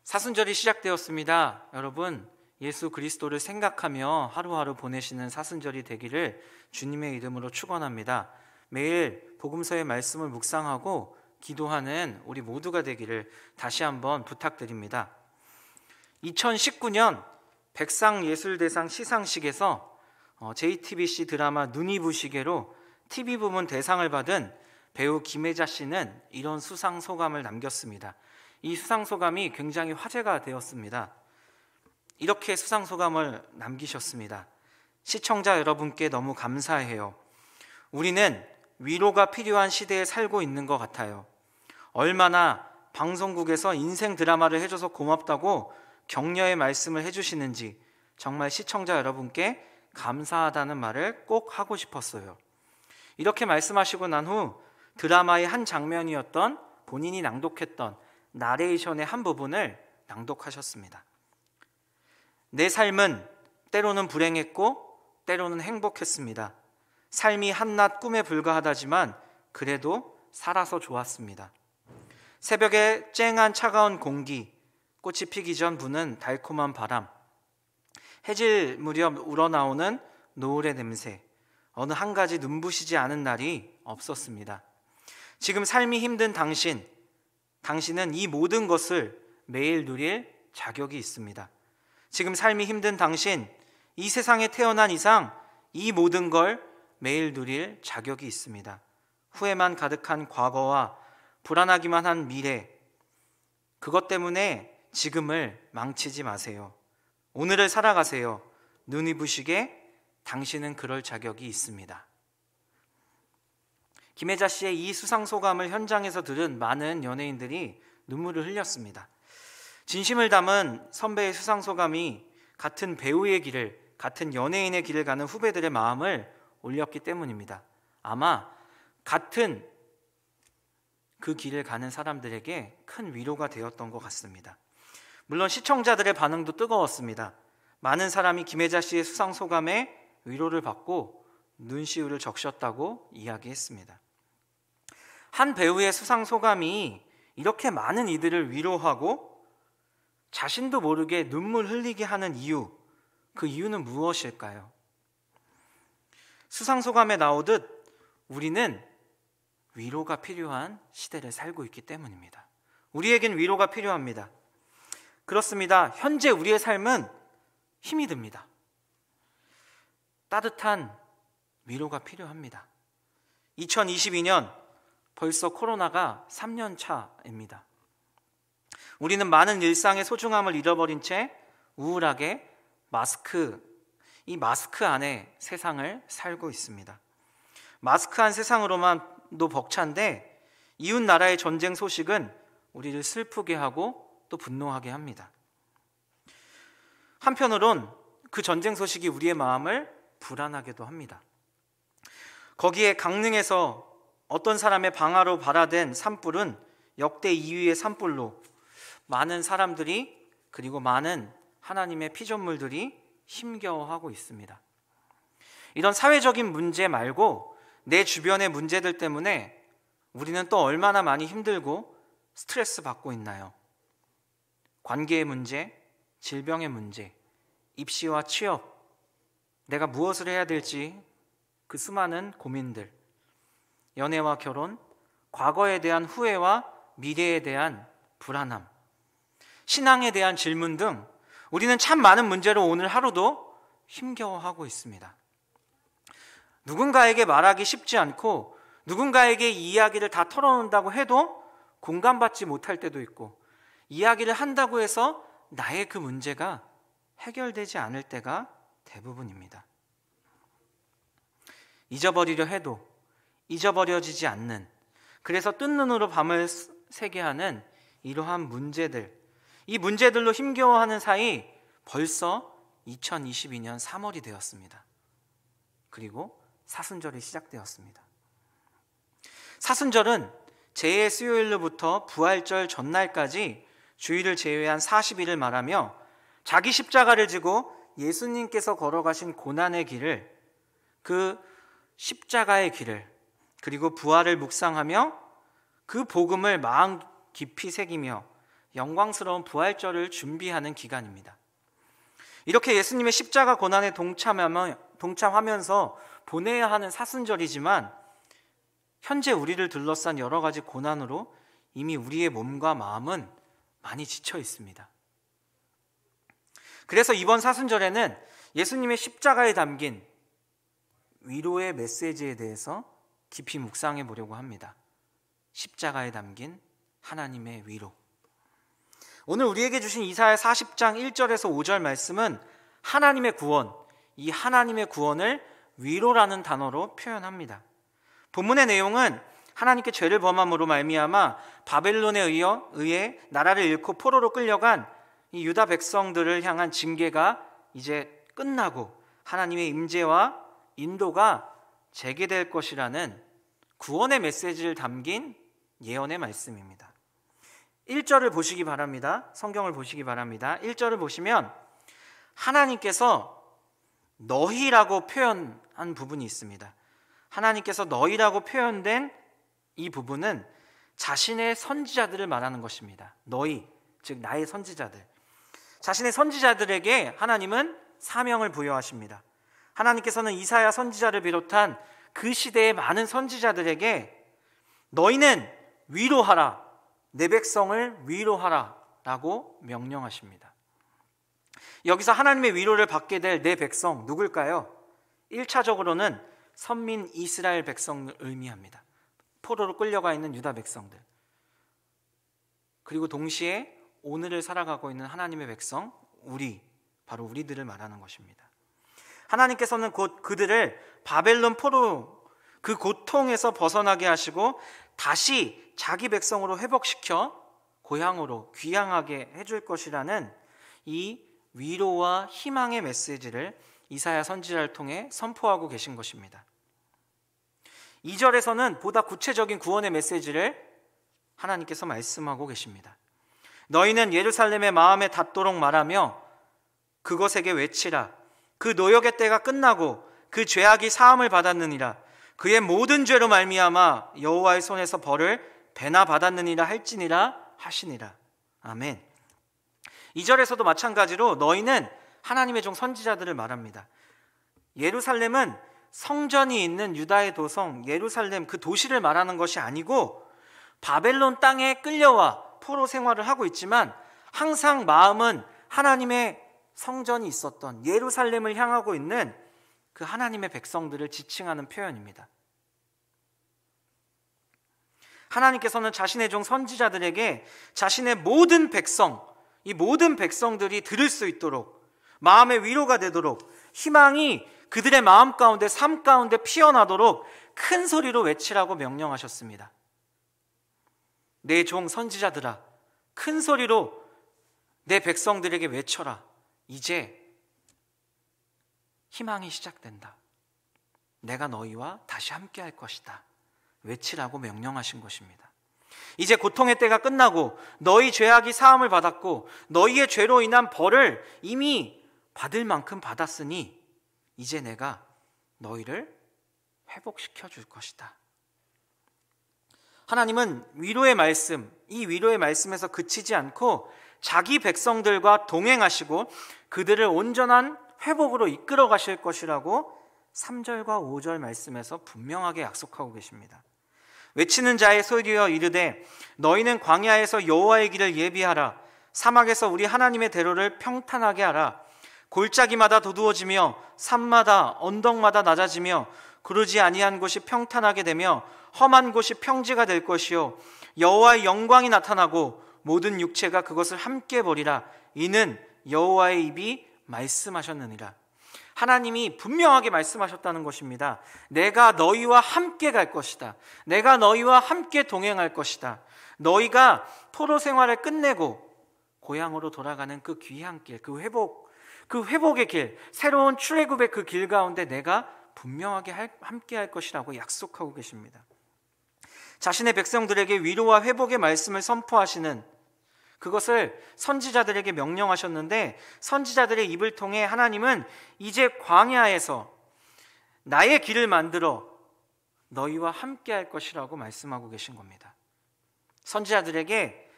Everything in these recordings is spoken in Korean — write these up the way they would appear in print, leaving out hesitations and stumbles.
사순절이 시작되었습니다. 여러분, 예수 그리스도를 생각하며 하루하루 보내시는 사순절이 되기를 주님의 이름으로 축원합니다. 매일 복음서의 말씀을 묵상하고 기도하는 우리 모두가 되기를 다시 한번 부탁드립니다. 2019년 백상예술대상 시상식에서 JTBC 드라마 눈이 부시게로 TV 부문 대상을 받은 배우 김혜자 씨는 이런 수상 소감을 남겼습니다. 이 수상 소감이 굉장히 화제가 되었습니다. 이렇게 수상 소감을 남기셨습니다. 시청자 여러분께 너무 감사해요. 우리는 위로가 필요한 시대에 살고 있는 것 같아요. 얼마나 방송국에서 인생 드라마를 해줘서 고맙다고 격려의 말씀을 해주시는지 정말 시청자 여러분께 감사하다는 말을 꼭 하고 싶었어요. 이렇게 말씀하시고 난 후 드라마의 한 장면이었던 본인이 낭독했던 나레이션의 한 부분을 낭독하셨습니다. 내 삶은 때로는 불행했고 때로는 행복했습니다. 삶이 한낱 꿈에 불과하다지만 그래도 살아서 좋았습니다. 새벽에 쨍한 차가운 공기, 꽃이 피기 전 부는 달콤한 바람, 해질 무렵 우러나오는 노을의 냄새, 어느 한 가지 눈부시지 않은 날이 없었습니다. 지금 삶이 힘든 당신은 이 모든 것을 매일 누릴 자격이 있습니다. 지금 삶이 힘든 당신, 이 세상에 태어난 이상 이 모든 걸 매일 누릴 자격이 있습니다. 후회만 가득한 과거와 불안하기만 한 미래, 그것 때문에 지금을 망치지 마세요. 오늘을 살아가세요. 눈이 부시게 당신은 그럴 자격이 있습니다. 김혜자 씨의 이 수상 소감을 현장에서 들은 많은 연예인들이 눈물을 흘렸습니다. 진심을 담은 선배의 수상 소감이 같은 배우의 길을, 같은 연예인의 길을 가는 후배들의 마음을 올렸기 때문입니다. 아마 같은 그 길을 가는 사람들에게 큰 위로가 되었던 것 같습니다. 물론 시청자들의 반응도 뜨거웠습니다. 많은 사람이 김혜자 씨의 수상 소감에 위로를 받고 눈시울을 적셨다고 이야기했습니다. 한 배우의 수상 소감이 이렇게 많은 이들을 위로하고 자신도 모르게 눈물 흘리게 하는 이유, 그 이유는 무엇일까요? 수상 소감에 나오듯 우리는 위로가 필요한 시대를 살고 있기 때문입니다. 우리에겐 위로가 필요합니다. 그렇습니다. 현재 우리의 삶은 힘이 듭니다. 따뜻한 위로가 필요합니다. 2022년 벌써 코로나가 3년 차입니다. 우리는 많은 일상의 소중함을 잃어버린 채 우울하게 이 마스크 안에 세상을 살고 있습니다. 마스크한 세상으로만도 벅찬데 이웃 나라의 전쟁 소식은 우리를 슬프게 하고 또 분노하게 합니다. 한편으론 그 전쟁 소식이 우리의 마음을 불안하게도 합니다. 거기에 강릉에서 어떤 사람의 방화로 발화된 산불은 역대 2위의 산불로 많은 사람들이, 그리고 많은 하나님의 피조물들이 힘겨워하고 있습니다. 이런 사회적인 문제 말고 내 주변의 문제들 때문에 우리는 또 얼마나 많이 힘들고 스트레스 받고 있나요? 관계의 문제, 질병의 문제, 입시와 취업, 내가 무엇을 해야 될지 그 수많은 고민들, 연애와 결혼, 과거에 대한 후회와 미래에 대한 불안함, 신앙에 대한 질문 등 우리는 참 많은 문제로 오늘 하루도 힘겨워하고 있습니다. 누군가에게 말하기 쉽지 않고 누군가에게 이 이야기를 다 털어놓는다고 해도 공감받지 못할 때도 있고, 이야기를 한다고 해서 나의 그 문제가 해결되지 않을 때가 대부분입니다. 잊어버리려 해도 잊어버려지지 않는, 그래서 뜬 눈으로 밤을 새게 하는 이러한 문제들, 이 문제들로 힘겨워하는 사이 벌써 2022년 3월이 되었습니다. 그리고 사순절이 시작되었습니다. 사순절은 재해 수요일로부터 부활절 전날까지 주일을 제외한 40일을 말하며 자기 십자가를 지고 예수님께서 걸어가신 고난의 길을, 그 십자가의 길을, 그리고 부활을 묵상하며 그 복음을 마음 깊이 새기며 영광스러운 부활절을 준비하는 기간입니다. 이렇게 예수님의 십자가 고난에 동참하면서 보내야 하는 사순절이지만 현재 우리를 둘러싼 여러 가지 고난으로 이미 우리의 몸과 마음은 많이 지쳐 있습니다. 그래서 이번 사순절에는 예수님의 십자가에 담긴 위로의 메시지에 대해서 깊이 묵상해 보려고 합니다. 십자가에 담긴 하나님의 위로. 오늘 우리에게 주신 이사야 40장 1절에서 5절 말씀은 하나님의 구원, 이 하나님의 구원을 위로라는 단어로 표현합니다. 본문의 내용은 하나님께 죄를 범함으로 말미암아 바벨론에 의해 나라를 잃고 포로로 끌려간 이 유다 백성들을 향한 징계가 이제 끝나고 하나님의 임재와 인도가 재개될 것이라는 구원의 메시지를 담긴 예언의 말씀입니다. 1절을 보시기 바랍니다. 성경을 보시기 바랍니다. 1절을 보시면 하나님께서 너희라고 표현한 부분이 있습니다. 하나님께서 너희라고 표현된 이 부분은 자신의 선지자들을 말하는 것입니다. 너희, 즉 나의 선지자들. 자신의 선지자들에게 하나님은 사명을 부여하십니다. 하나님께서는 이사야 선지자를 비롯한 그 시대의 많은 선지자들에게 너희는 위로하라, 내 백성을 위로하라 라고 명령하십니다. 여기서 하나님의 위로를 받게 될 내 백성 누굴까요? 1차적으로는 선민 이스라엘 백성을 의미합니다. 포로로 끌려가 있는 유다 백성들, 그리고 동시에 오늘을 살아가고 있는 하나님의 백성, 바로 우리들을 말하는 것입니다. 하나님께서는 곧 그들을 바벨론 포로 그 고통에서 벗어나게 하시고 다시 자기 백성으로 회복시켜 고향으로 귀향하게 해줄 것이라는 이 위로와 희망의 메시지를 이사야 선지자를 통해 선포하고 계신 것입니다. 2절에서는 보다 구체적인 구원의 메시지를 하나님께서 말씀하고 계십니다. 너희는 예루살렘의 마음에 닿도록 말하며 그것에게 외치라. 그 노역의 때가 끝나고 그 죄악이 사함을 받았느니라. 그의 모든 죄로 말미암아 여호와의 손에서 벌을 배나 받았느니라 할지니라 하시니라. 아멘. 2절에서도 마찬가지로 너희는 하나님의 종 선지자들을 말합니다. 예루살렘은 성전이 있는 유다의 도성 예루살렘 그 도시를 말하는 것이 아니고 바벨론 땅에 끌려와 포로 생활을 하고 있지만 항상 마음은 하나님의 성전이 있었던 예루살렘을 향하고 있는 그 하나님의 백성들을 지칭하는 표현입니다. 하나님께서는 자신의 종 선지자들에게 자신의 모든 백성, 이 모든 백성들이 들을 수 있도록 마음의 위로가 되도록 희망이 그들의 마음 가운데 삶 가운데 피어나도록 큰 소리로 외치라고 명령하셨습니다. 내 종 선지자들아, 큰 소리로 내 백성들에게 외쳐라. 이제 희망이 시작된다. 내가 너희와 다시 함께 할 것이다. 외치라고 명령하신 것입니다. 이제 고통의 때가 끝나고 너희 죄악이 사함을 받았고 너희의 죄로 인한 벌을 이미 받을 만큼 받았으니 이제 내가 너희를 회복시켜 줄 것이다. 하나님은 위로의 말씀, 이 위로의 말씀에서 그치지 않고 자기 백성들과 동행하시고 그들을 온전한 회복으로 이끌어 가실 것이라고 3절과 5절 말씀에서 분명하게 약속하고 계십니다. 외치는 자의 소리여 이르되 너희는 광야에서 여호와의 길을 예비하라. 사막에서 우리 하나님의 대로를 평탄하게 하라. 골짜기마다 도두어지며 산마다 언덕마다 낮아지며 구르지 아니한 곳이 평탄하게 되며 험한 곳이 평지가 될 것이요 여호와의 영광이 나타나고 모든 육체가 그것을 함께 보리라. 이는 여호와의 입이 말씀하셨느니라. 하나님이 분명하게 말씀하셨다는 것입니다. 내가 너희와 함께 갈 것이다. 내가 너희와 함께 동행할 것이다. 너희가 포로 생활을 끝내고 고향으로 돌아가는 그 귀한 길, 그 회복의 길, 새로운 출애굽의 그 길 가운데 내가 분명하게 함께 할 것이라고 약속하고 계십니다. 자신의 백성들에게 위로와 회복의 말씀을 선포하시는 그것을 선지자들에게 명령하셨는데 선지자들의 입을 통해 하나님은 이제 광야에서 나의 길을 만들어 너희와 함께 할 것이라고 말씀하고 계신 겁니다. 선지자들에게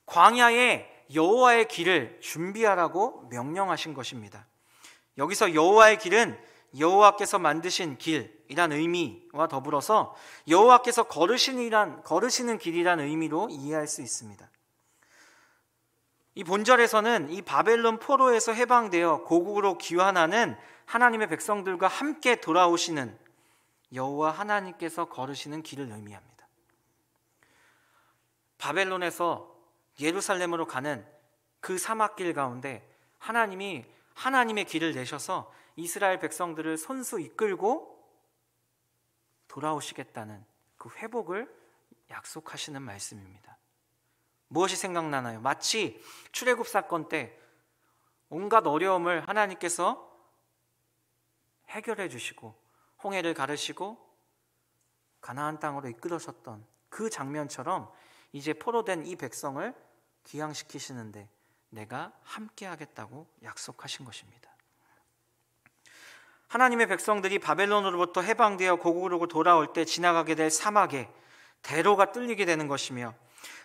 광야에 여호와의 길을 준비하라고 명령하신 것입니다. 여기서 여호와의 길은 여호와께서 만드신 길이란 의미와 더불어서 여호와께서 걸으시는 길이란 의미로 이해할 수 있습니다. 이 본절에서는 이 바벨론 포로에서 해방되어 고국으로 귀환하는 하나님의 백성들과 함께 돌아오시는 여호와 하나님께서 걸으시는 길을 의미합니다. 바벨론에서 예루살렘으로 가는 그 사막길 가운데 하나님이 하나님의 길을 내셔서 이스라엘 백성들을 손수 이끌고 돌아오시겠다는 그 회복을 약속하시는 말씀입니다. 무엇이 생각나나요? 마치 출애굽 사건 때 온갖 어려움을 하나님께서 해결해 주시고 홍해를 가르시고 가나안 땅으로 이끌으셨던 그 장면처럼 이제 포로된 이 백성을 귀향시키시는데 내가 함께 하겠다고 약속하신 것입니다. 하나님의 백성들이 바벨론으로부터 해방되어 고국으로 돌아올 때 지나가게 될 사막에 대로가 뚫리게 되는 것이며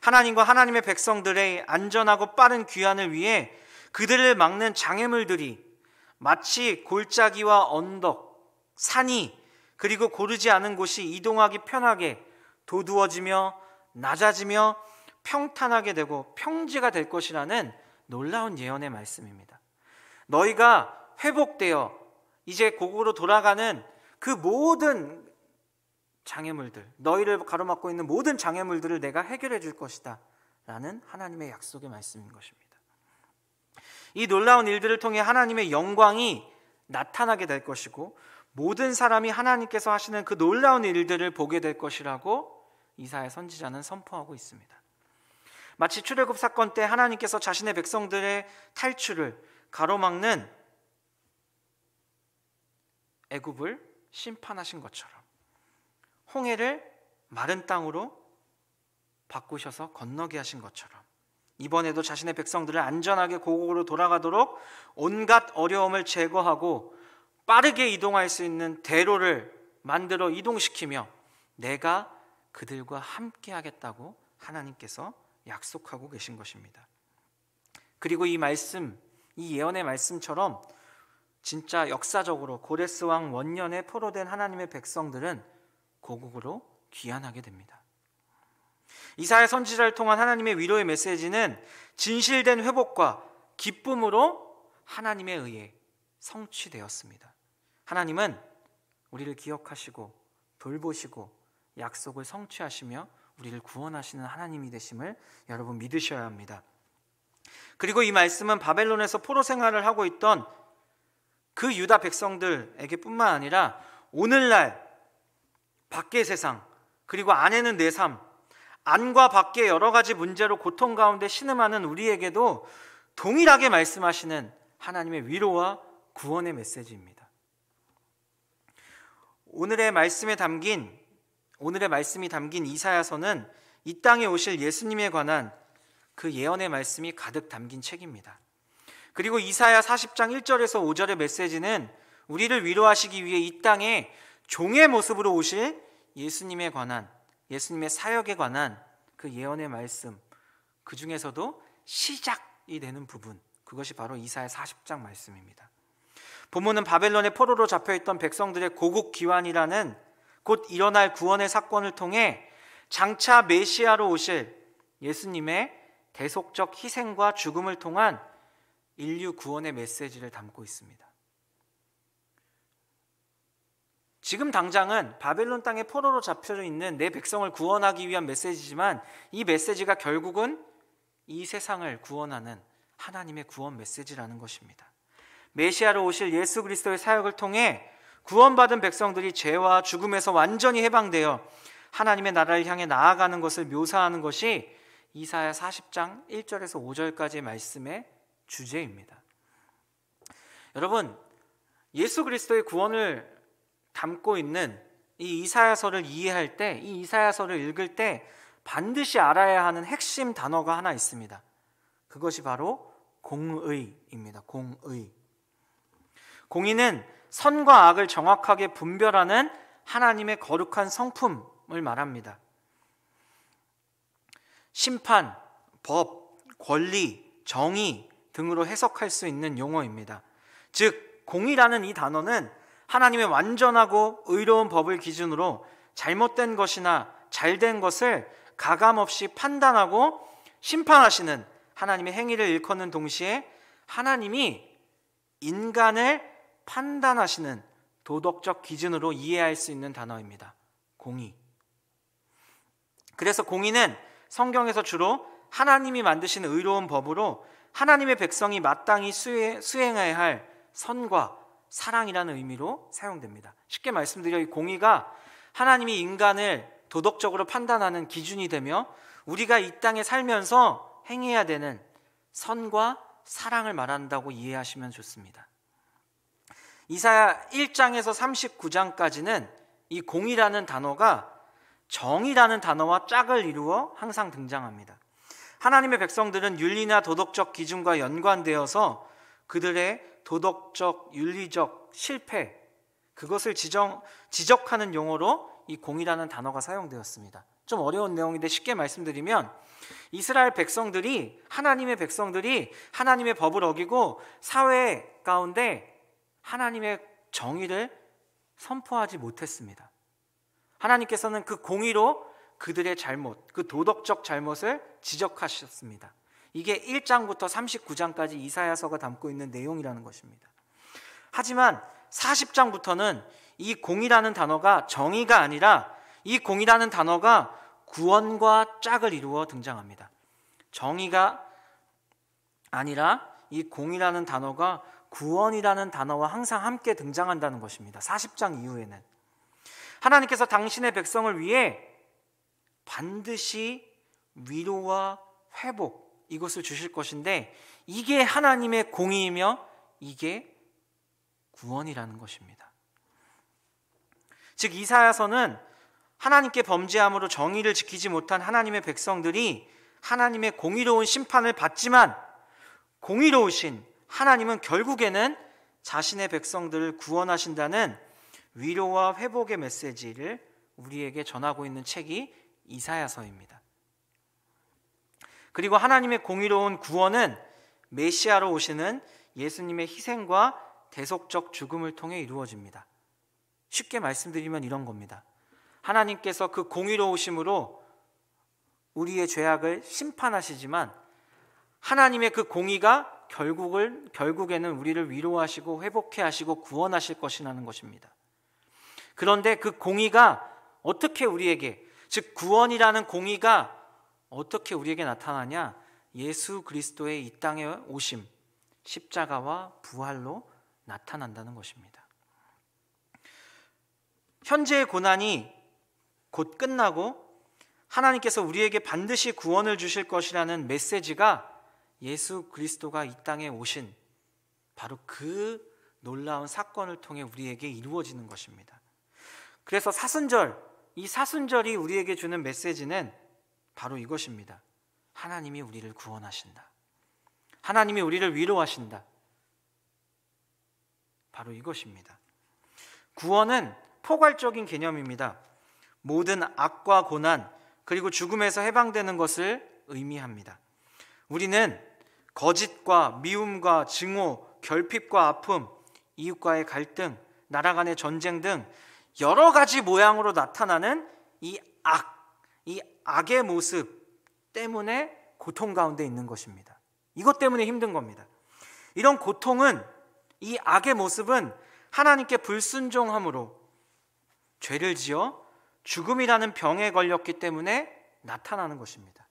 하나님과 하나님의 백성들의 안전하고 빠른 귀환을 위해 그들을 막는 장애물들이 마치 골짜기와 언덕, 산이 그리고 고르지 않은 곳이 이동하기 편하게 도두어지며 낮아지며 평탄하게 되고 평지가 될 것이라는 놀라운 예언의 말씀입니다. 너희가 회복되어 이제 고국으로 돌아가는 그 모든 장애물들, 너희를 가로막고 있는 모든 장애물들을 내가 해결해 줄 것이다 라는 하나님의 약속의 말씀인 것입니다. 이 놀라운 일들을 통해 하나님의 영광이 나타나게 될 것이고 모든 사람이 하나님께서 하시는 그 놀라운 일들을 보게 될 것이라고 이사야 선지자는 선포하고 있습니다. 마치 출애굽 사건 때 하나님께서 자신의 백성들의 탈출을 가로막는 애굽을 심판하신 것처럼 홍해를 마른 땅으로 바꾸셔서 건너게 하신 것처럼 이번에도 자신의 백성들을 안전하게 고국으로 돌아가도록 온갖 어려움을 제거하고 빠르게 이동할 수 있는 대로를 만들어 이동시키며 내가 그들과 함께 하겠다고 하나님께서 약속하고 계신 것입니다. 그리고 이 말씀, 이 예언의 말씀처럼 진짜 역사적으로 고레스 왕 원년에 포로된 하나님의 백성들은 고국으로 귀환하게 됩니다. 이사야 선지자를 통한 하나님의 위로의 메시지는 진실된 회복과 기쁨으로 하나님에 의해 성취되었습니다. 하나님은 우리를 기억하시고 돌보시고 약속을 성취하시며 우리를 구원하시는 하나님이 되심을 여러분 믿으셔야 합니다. 그리고 이 말씀은 바벨론에서 포로 생활을 하고 있던 그 유다 백성들에게 뿐만 아니라 오늘날 밖의 세상 그리고 안에는 내 삶, 안과 밖의 여러 가지 문제로 고통 가운데 신음하는 우리에게도 동일하게 말씀하시는 하나님의 위로와 구원의 메시지입니다. 오늘의 말씀이 담긴 이사야서는 이 땅에 오실 예수님에 관한 그 예언의 말씀이 가득 담긴 책입니다. 그리고 이사야 40장 1절에서 5절의 메시지는 우리를 위로하시기 위해 이 땅에 종의 모습으로 오실 예수님에 관한, 예수님의 사역에 관한 그 예언의 말씀, 그 중에서도 시작이 되는 부분, 그것이 바로 이사야 40장 말씀입니다. 본문은 바벨론의 포로로 잡혀있던 백성들의 고국 귀환이라는 곧 일어날 구원의 사건을 통해 장차 메시아로 오실 예수님의 대속적 희생과 죽음을 통한 인류 구원의 메시지를 담고 있습니다. 지금 당장은 바벨론 땅에 포로로 잡혀 있는 내 백성을 구원하기 위한 메시지지만 이 메시지가 결국은 이 세상을 구원하는 하나님의 구원 메시지라는 것입니다. 메시아로 오실 예수 그리스도의 사역을 통해 구원받은 백성들이 죄와 죽음에서 완전히 해방되어 하나님의 나라를 향해 나아가는 것을 묘사하는 것이 이사야 40장 1절에서 5절까지의 말씀의 주제입니다. 여러분, 예수 그리스도의 구원을 담고 있는 이 이사야서를 이해할 때, 이 이사야서를 읽을 때 반드시 알아야 하는 핵심 단어가 하나 있습니다. 그것이 바로 공의입니다. 공의. 공의는 선과 악을 정확하게 분별하는 하나님의 거룩한 성품을 말합니다. 심판, 법, 권리, 정의 등으로 해석할 수 있는 용어입니다. 즉 공의라는 이 단어는 하나님의 완전하고 의로운 법을 기준으로 잘못된 것이나 잘된 것을 가감없이 판단하고 심판하시는 하나님의 행위를 일컫는 동시에 하나님이 인간을 판단하시는 도덕적 기준으로 이해할 수 있는 단어입니다. 공의. 그래서 공의는 성경에서 주로 하나님이 만드신 의로운 법으로 하나님의 백성이 마땅히 수행해야 할 선과 사랑이라는 의미로 사용됩니다. 쉽게 말씀드려 이 공의가 하나님이 인간을 도덕적으로 판단하는 기준이 되며 우리가 이 땅에 살면서 행해야 되는 선과 사랑을 말한다고 이해하시면 좋습니다. 이사야 1장에서 39장까지는 이 공의라는 단어가 정의라는 단어와 짝을 이루어 항상 등장합니다. 하나님의 백성들은 윤리나 도덕적 기준과 연관되어서 그들의 도덕적, 윤리적 실패, 그것을 지적하는 용어로 이 공의라는 단어가 사용되었습니다. 좀 어려운 내용인데 쉽게 말씀드리면 이스라엘 백성들이, 하나님의 백성들이 하나님의 법을 어기고 사회 가운데 하나님의 정의를 선포하지 못했습니다. 하나님께서는 그 공의로 그들의 잘못, 그 도덕적 잘못을 지적하셨습니다. 이게 1장부터 39장까지 이사야서가 담고 있는 내용이라는 것입니다. 하지만 40장부터는 이 공의라는 단어가 정의가 아니라 이 공의라는 단어가 구원과 짝을 이루어 등장합니다. 정의가 아니라 이 공의라는 단어가 구원이라는 단어와 항상 함께 등장한다는 것입니다. 40장 이후에는 하나님께서 당신의 백성을 위해 반드시 위로와 회복, 이것을 주실 것인데 이게 하나님의 공의이며 이게 구원이라는 것입니다. 즉 이사야서는 하나님께 범죄함으로 정의를 지키지 못한 하나님의 백성들이 하나님의 공의로운 심판을 받지만 공의로우신 하나님은 결국에는 자신의 백성들을 구원하신다는 위로와 회복의 메시지를 우리에게 전하고 있는 책이 이사야서입니다. 그리고 하나님의 공의로운 구원은 메시아로 오시는 예수님의 희생과 대속적 죽음을 통해 이루어집니다. 쉽게 말씀드리면 이런 겁니다. 하나님께서 그 공의로우심으로 우리의 죄악을 심판하시지만 하나님의 그 공의가 결국에는 우리를 위로하시고 회복해 하시고 구원하실 것이라는 것입니다. 그런데 그 공의가 어떻게 우리에게, 즉 구원이라는 공의가 어떻게 우리에게 나타나냐? 예수 그리스도의 이 땅에 오심, 십자가와 부활로 나타난다는 것입니다. 현재의 고난이 곧 끝나고 하나님께서 우리에게 반드시 구원을 주실 것이라는 메시지가 예수 그리스도가 이 땅에 오신 바로 그 놀라운 사건을 통해 우리에게 이루어지는 것입니다. 그래서 사순절, 이 사순절이 우리에게 주는 메시지는 바로 이것입니다. 하나님이 우리를 구원하신다. 하나님이 우리를 위로하신다. 바로 이것입니다. 구원은 포괄적인 개념입니다. 모든 악과 고난 그리고 죽음에서 해방되는 것을 의미합니다. 우리는 거짓과 미움과 증오, 결핍과 아픔, 이웃과의 갈등, 나라 간의 전쟁 등 여러 가지 모양으로 나타나는 이 악의 모습 때문에 고통 가운데 있는 것입니다. 이것 때문에 힘든 겁니다. 이런 고통은, 이 악의 모습은 하나님께 불순종함으로 죄를 지어 죽음이라는 병에 걸렸기 때문에 나타나는 것입니다.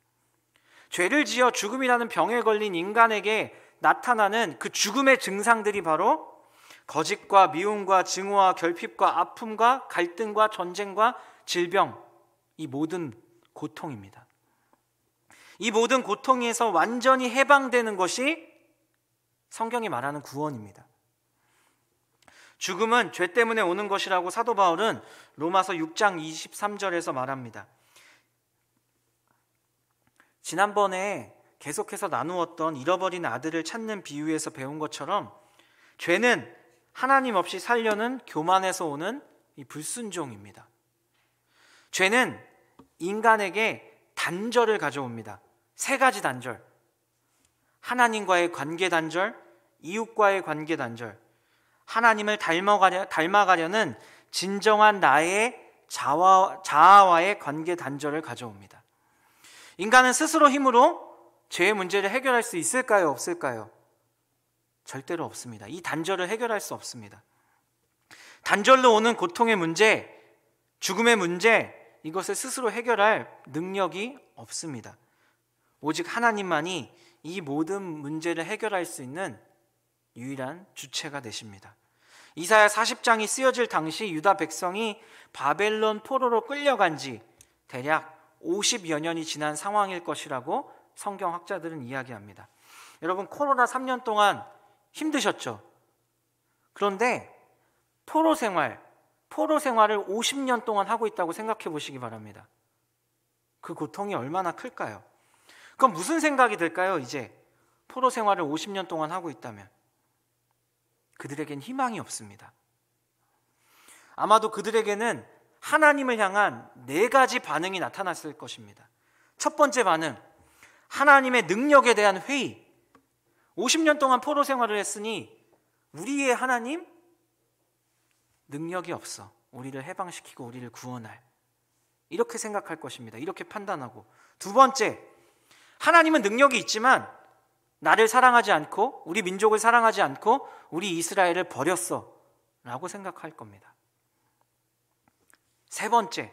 죄를 지어 죽음이라는 병에 걸린 인간에게 나타나는 그 죽음의 증상들이 바로 거짓과 미움과 증오와 결핍과 아픔과 갈등과 전쟁과 질병, 이 모든 고통입니다. 이 모든 고통에서 완전히 해방되는 것이 성경이 말하는 구원입니다. 죽음은 죄 때문에 오는 것이라고 사도 바울은 로마서 6장 23절에서 말합니다. 지난번에 계속해서 나누었던 잃어버린 아들을 찾는 비유에서 배운 것처럼 죄는 하나님 없이 살려는 교만에서 오는 이 불순종입니다. 죄는 인간에게 단절을 가져옵니다. 세 가지 단절. 하나님과의 관계 단절, 이웃과의 관계 단절, 하나님을 닮아가려는 진정한 나의 자아와의 관계 단절을 가져옵니다. 인간은 스스로 힘으로 죄의 문제를 해결할 수 있을까요? 없을까요? 절대로 없습니다. 이 단절을 해결할 수 없습니다. 단절로 오는 고통의 문제, 죽음의 문제, 이것을 스스로 해결할 능력이 없습니다. 오직 하나님만이 이 모든 문제를 해결할 수 있는 유일한 주체가 되십니다. 이사야 40장이 쓰여질 당시 유다 백성이 바벨론 포로로 끌려간 지 대략 50여 년이 지난 상황일 것이라고 성경학자들은 이야기합니다. 여러분, 코로나 3년 동안 힘드셨죠? 그런데 포로 생활을 50년 동안 하고 있다고 생각해 보시기 바랍니다. 그 고통이 얼마나 클까요? 그럼 무슨 생각이 들까요? 이제 포로 생활을 50년 동안 하고 있다면 그들에겐 희망이 없습니다. 아마도 그들에게는 하나님을 향한 4가지 반응이 나타났을 것입니다. 첫 번째 반응, 하나님의 능력에 대한 회의. 50년 동안 포로 생활을 했으니 우리의 하나님 능력이 없어. 우리를 해방시키고 우리를 구원할. 이렇게 생각할 것입니다. 이렇게 판단하고. 두 번째, 하나님은 능력이 있지만 나를 사랑하지 않고 우리 민족을 사랑하지 않고 우리 이스라엘을 버렸어 라고 생각할 겁니다. 세 번째,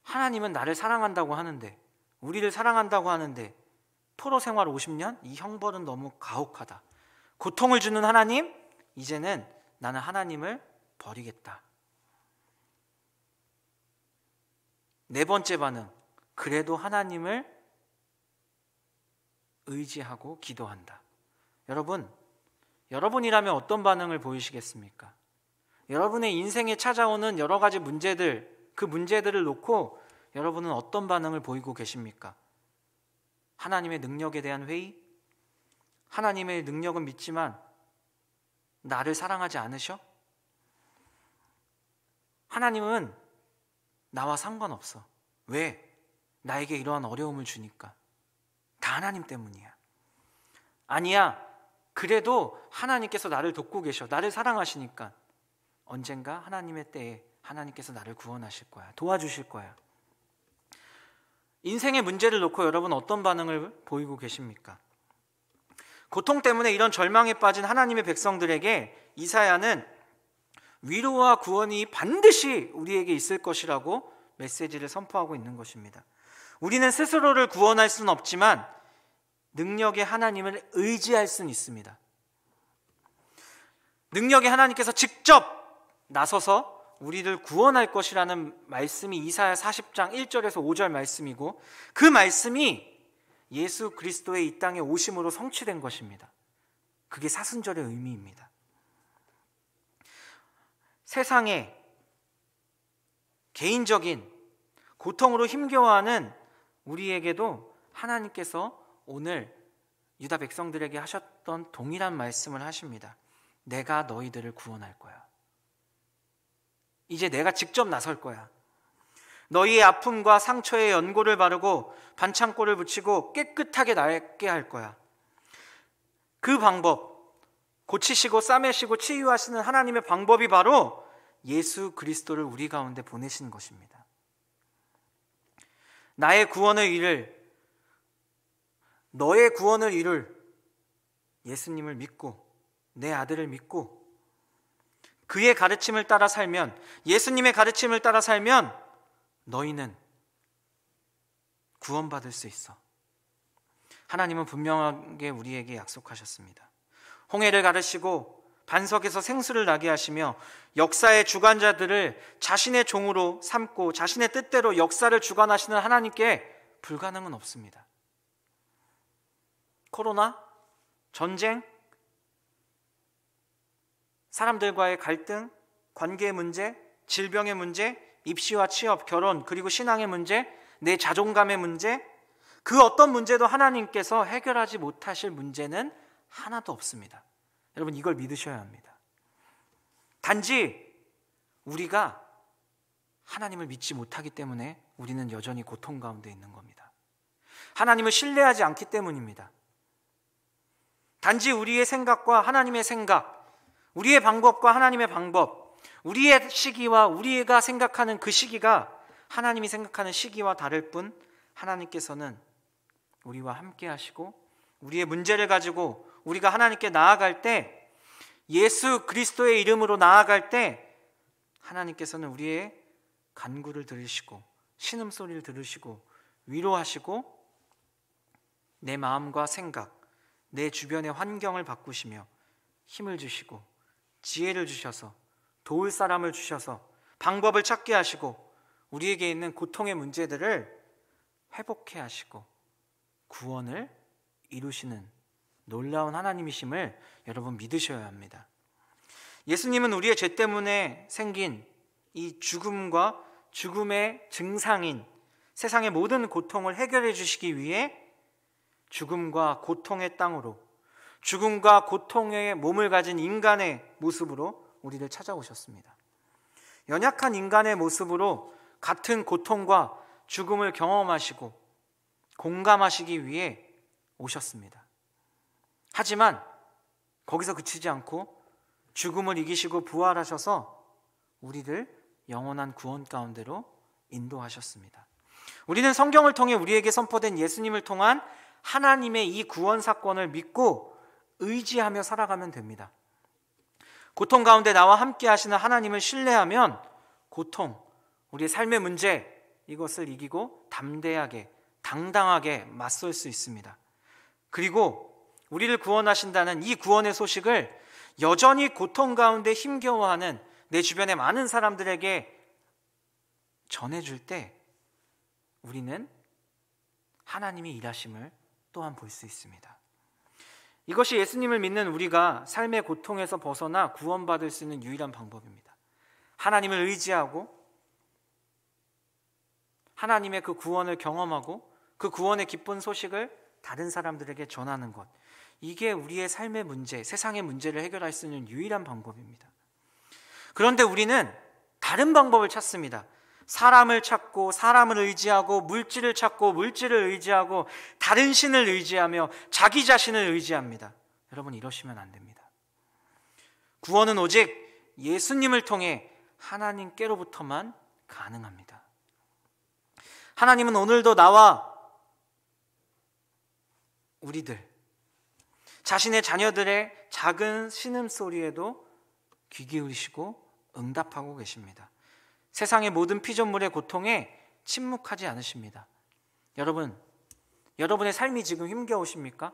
하나님은 나를 사랑한다고 하는데, 우리를 사랑한다고 하는데 포로 생활 50년? 이 형벌은 너무 가혹하다. 고통을 주는 하나님, 이제는 나는 하나님을 버리겠다. 네 번째 반응, 그래도 하나님을 의지하고 기도한다. 여러분이라면 어떤 반응을 보이시겠습니까? 여러분의 인생에 찾아오는 여러 가지 문제들, 그 문제들을 놓고 여러분은 어떤 반응을 보이고 계십니까? 하나님의 능력에 대한 회의? 하나님의 능력은 믿지만 나를 사랑하지 않으셔? 하나님은 나와 상관없어. 왜? 나에게 이러한 어려움을 주니까. 다 하나님 때문이야. 아니야, 그래도 하나님께서 나를 돕고 계셔. 나를 사랑하시니까 언젠가 하나님의 때에 하나님께서 나를 구원하실 거야. 도와주실 거야. 인생의 문제를 놓고 여러분 어떤 반응을 보이고 계십니까? 고통 때문에 이런 절망에 빠진 하나님의 백성들에게 이사야는 위로와 구원이 반드시 우리에게 있을 것이라고 메시지를 선포하고 있는 것입니다. 우리는 스스로를 구원할 수는 없지만 능력의 하나님을 의지할 수는 있습니다. 능력의 하나님께서 직접 나서서 우리를 구원할 것이라는 말씀이 이사야 40장 1절에서 5절 말씀이고, 그 말씀이 예수 그리스도의 이 땅에 오심으로 성취된 것입니다. 그게 사순절의 의미입니다. 세상에 개인적인 고통으로 힘겨워하는 우리에게도 하나님께서 오늘 유다 백성들에게 하셨던 동일한 말씀을 하십니다. 내가 너희들을 구원할 거야. 이제 내가 직접 나설 거야. 너희의 아픔과 상처에 연고를 바르고 반창고를 붙이고 깨끗하게 낫게 할 거야. 그 방법, 고치시고 싸매시고 치유하시는 하나님의 방법이 바로 예수 그리스도를 우리 가운데 보내신 것입니다. 나의 구원을 이룰, 너의 구원을 이룰 예수님을 믿고 내 아들을 믿고 그의 가르침을 따라 살면, 예수님의 가르침을 따라 살면 너희는 구원받을 수 있어. 하나님은 분명하게 우리에게 약속하셨습니다. 홍해를 가르시고 반석에서 생수를 나게 하시며 역사의 주관자들을 자신의 종으로 삼고 자신의 뜻대로 역사를 주관하시는 하나님께 불가능은 없습니다. 코로나, 전쟁, 사람들과의 갈등, 관계의 문제, 질병의 문제, 입시와 취업, 결혼, 그리고 신앙의 문제, 내 자존감의 문제, 그 어떤 문제도 하나님께서 해결하지 못하실 문제는 하나도 없습니다. 여러분, 이걸 믿으셔야 합니다. 단지 우리가 하나님을 믿지 못하기 때문에 우리는 여전히 고통 가운데 있는 겁니다. 하나님을 신뢰하지 않기 때문입니다. 단지 우리의 생각과 하나님의 생각, 우리의 방법과 하나님의 방법, 우리의 시기와 우리가 생각하는 그 시기가 하나님이 생각하는 시기와 다를 뿐, 하나님께서는 우리와 함께 하시고 우리의 문제를 가지고 우리가 하나님께 나아갈 때, 예수 그리스도의 이름으로 나아갈 때 하나님께서는 우리의 간구를 들으시고 신음소리를 들으시고 위로하시고 내 마음과 생각, 내 주변의 환경을 바꾸시며 힘을 주시고 지혜를 주셔서 도울 사람을 주셔서 방법을 찾게 하시고 우리에게 있는 고통의 문제들을 회복해 하시고 구원을 이루시는 놀라운 하나님이심을 여러분 믿으셔야 합니다. 예수님은 우리의 죄 때문에 생긴 이 죽음과 죽음의 증상인 세상의 모든 고통을 해결해 주시기 위해 죽음과 고통의 땅으로, 죽음과 고통의 몸을 가진 인간의 모습으로 우리를 찾아오셨습니다. 연약한 인간의 모습으로 같은 고통과 죽음을 경험하시고 공감하시기 위해 오셨습니다. 하지만 거기서 그치지 않고 죽음을 이기시고 부활하셔서 우리를 영원한 구원 가운데로 인도하셨습니다. 우리는 성경을 통해 우리에게 선포된 예수님을 통한 하나님의 이 구원 사건을 믿고 의지하며 살아가면 됩니다. 고통 가운데 나와 함께 하시는 하나님을 신뢰하면 고통, 우리의 삶의 문제, 이것을 이기고 담대하게, 당당하게 맞설 수 있습니다. 그리고 우리를 구원하신다는 이 구원의 소식을 여전히 고통 가운데 힘겨워하는 내 주변의 많은 사람들에게 전해줄 때 우리는 하나님이 일하심을 또한 볼 수 있습니다. 이것이 예수님을 믿는 우리가 삶의 고통에서 벗어나 구원받을 수 있는 유일한 방법입니다. 하나님을 의지하고 하나님의 그 구원을 경험하고 그 구원의 기쁜 소식을 다른 사람들에게 전하는 것, 이게 우리의 삶의 문제, 세상의 문제를 해결할 수 있는 유일한 방법입니다. 그런데 우리는 다른 방법을 찾습니다. 사람을 찾고 사람을 의지하고 물질을 찾고 물질을 의지하고 다른 신을 의지하며 자기 자신을 의지합니다. 여러분, 이러시면 안 됩니다. 구원은 오직 예수님을 통해 하나님께로부터만 가능합니다. 하나님은 오늘도 나와 우리들, 자신의 자녀들의 작은 신음소리에도 귀 기울이시고 응답하고 계십니다. 세상의 모든 피조물의 고통에 침묵하지 않으십니다. 여러분의 삶이 지금 힘겨우십니까?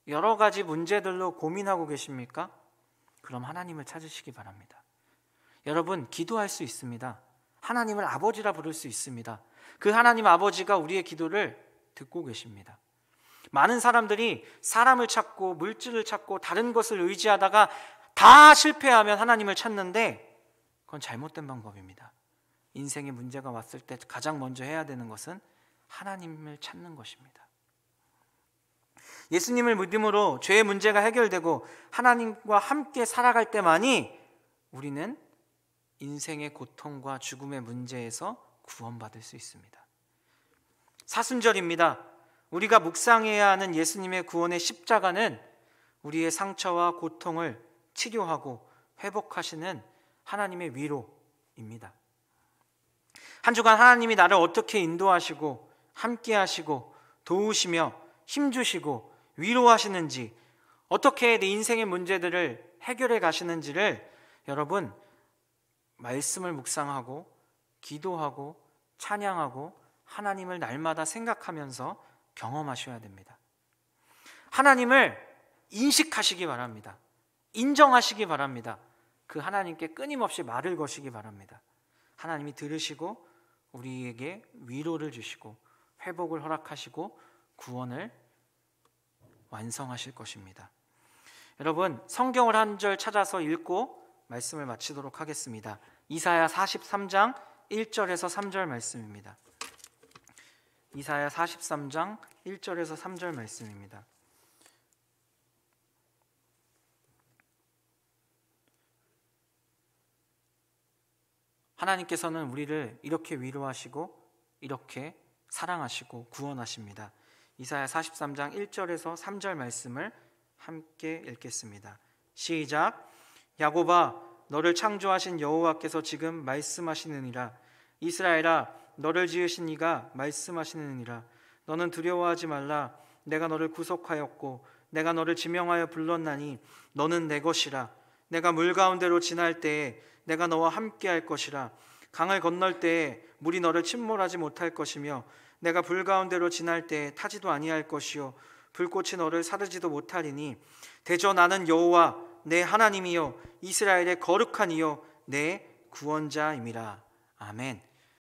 여러 가지 문제들로 고민하고 계십니까? 그럼 하나님을 찾으시기 바랍니다. 여러분, 기도할 수 있습니다. 하나님을 아버지라 부를 수 있습니다. 그 하나님 아버지가 우리의 기도를 듣고 계십니다. 많은 사람들이 사람을 찾고 물질을 찾고 다른 것을 의지하다가 다 실패하면 하나님을 찾는데 그건 잘못된 방법입니다. 인생의 문제가 왔을 때 가장 먼저 해야 되는 것은 하나님을 찾는 것입니다. 예수님을 믿음으로 죄의 문제가 해결되고 하나님과 함께 살아갈 때만이 우리는 인생의 고통과 죽음의 문제에서 구원받을 수 있습니다. 사순절입니다. 우리가 묵상해야 하는 예수님의 구원의 십자가는 우리의 상처와 고통을 치료하고 회복하시는 하나님의 위로입니다. 한 주간 하나님이 나를 어떻게 인도하시고 함께 하시고 도우시며 힘주시고 위로하시는지, 어떻게 내 인생의 문제들을 해결해 가시는지를 여러분 말씀을 묵상하고 기도하고 찬양하고 하나님을 날마다 생각하면서 경험하셔야 됩니다. 하나님을 인식하시기 바랍니다. 인정하시기 바랍니다. 그 하나님께 끊임없이 말을 거시기 바랍니다. 하나님이 들으시고 우리에게 위로를 주시고 회복을 허락하시고 구원을 완성하실 것입니다. 여러분, 성경을 한 절 찾아서 읽고 말씀을 마치도록 하겠습니다. 이사야 43장 1절에서 3절 말씀입니다. 이사야 43장 1절에서 3절 말씀입니다. 하나님께서는 우리를 이렇게 위로하시고 이렇게 사랑하시고 구원하십니다. 이사야 43장 1절에서 3절 말씀을 함께 읽겠습니다. 시작. 야곱아, 너를 창조하신 여호와께서 지금 말씀하시느니라. 이스라엘아, 너를 지으신 이가 말씀하시느니라. 너는 두려워하지 말라. 내가 너를 구속하였고 내가 너를 지명하여 불렀나니 너는 내 것이라. 내가 물 가운데로 지날 때에 내가 너와 함께 할 것이라. 강을 건널 때에 물이 너를 침몰하지 못할 것이며 내가 불 가운데로 지날 때에 타지도 아니할 것이요 불꽃이 너를 사르지도 못하리니 대저 나는 여호와 내 하나님이요 이스라엘의 거룩한 이요 내 구원자임이라. 아멘.